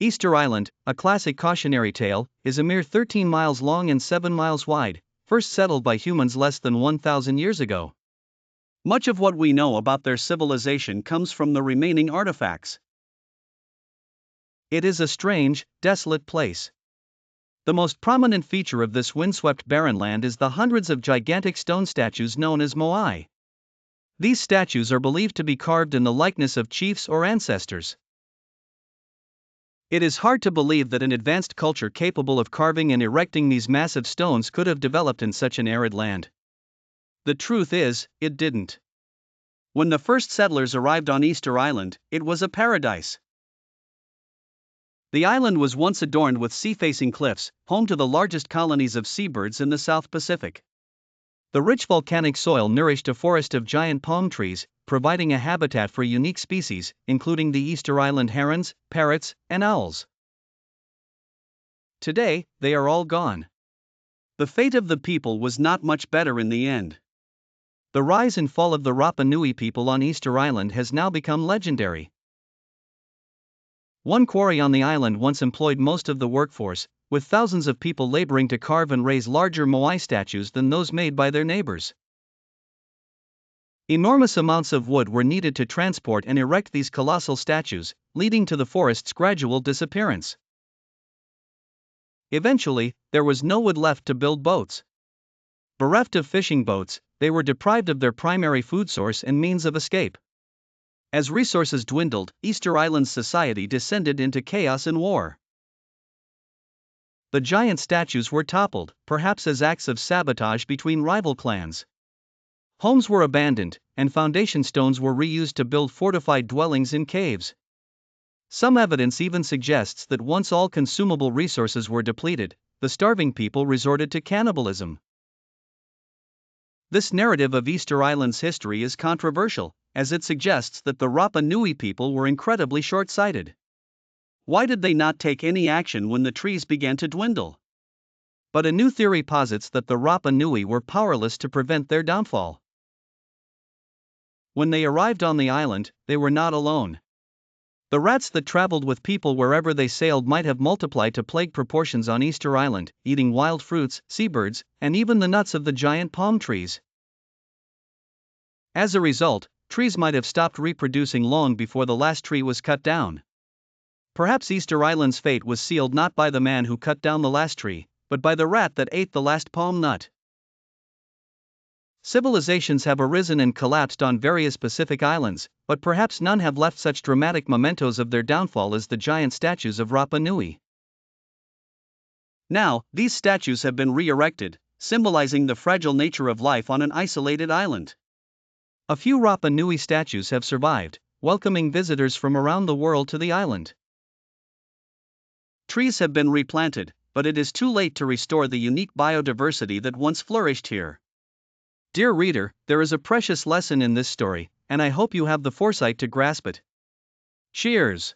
Easter Island, a classic cautionary tale, is a mere 13 miles long and 7 miles wide, first settled by humans less than 1,000 years ago. Much of what we know about their civilization comes from the remaining artifacts. It is a strange, desolate place. The most prominent feature of this windswept barren land is the hundreds of gigantic stone statues known as Moai. These statues are believed to be carved in the likeness of chiefs or ancestors. It is hard to believe that an advanced culture capable of carving and erecting these massive stones could have developed in such an arid land. The truth is, it didn't. When the first settlers arrived on Easter Island, it was a paradise. The island was once adorned with sea-facing cliffs, home to the largest colonies of seabirds in the South Pacific. The rich volcanic soil nourished a forest of giant palm trees, providing a habitat for unique species, including the Easter Island herons, parrots, and owls. Today, they are all gone. The fate of the people was not much better in the end. The rise and fall of the Rapa Nui people on Easter Island has now become legendary. One quarry on the island once employed most of the workforce, with thousands of people laboring to carve and raise larger Moai statues than those made by their neighbors. Enormous amounts of wood were needed to transport and erect these colossal statues, leading to the forest's gradual disappearance. Eventually, there was no wood left to build boats. Bereft of fishing boats, they were deprived of their primary food source and means of escape. As resources dwindled, Easter Island's society descended into chaos and war. The giant statues were toppled, perhaps as acts of sabotage between rival clans. Homes were abandoned, and foundation stones were reused to build fortified dwellings in caves. Some evidence even suggests that once all consumable resources were depleted, the starving people resorted to cannibalism. This narrative of Easter Island's history is controversial, as it suggests that the Rapa Nui people were incredibly short-sighted. Why did they not take any action when the trees began to dwindle? But a new theory posits that the Rapa Nui were powerless to prevent their downfall. When they arrived on the island, they were not alone. The rats that traveled with people wherever they sailed might have multiplied to plague proportions on Easter Island, eating wild fruits, seabirds, and even the nuts of the giant palm trees. As a result, trees might have stopped reproducing long before the last tree was cut down. Perhaps Easter Island's fate was sealed not by the man who cut down the last tree, but by the rat that ate the last palm nut. Civilizations have arisen and collapsed on various Pacific islands, but perhaps none have left such dramatic mementos of their downfall as the giant statues of Rapa Nui. Now, these statues have been re-erected, symbolizing the fragile nature of life on an isolated island. A few Rapa Nui statues have survived, welcoming visitors from around the world to the island. Trees have been replanted, but it is too late to restore the unique biodiversity that once flourished here. Dear reader, there is a precious lesson in this story, and I hope you have the foresight to grasp it. Cheers!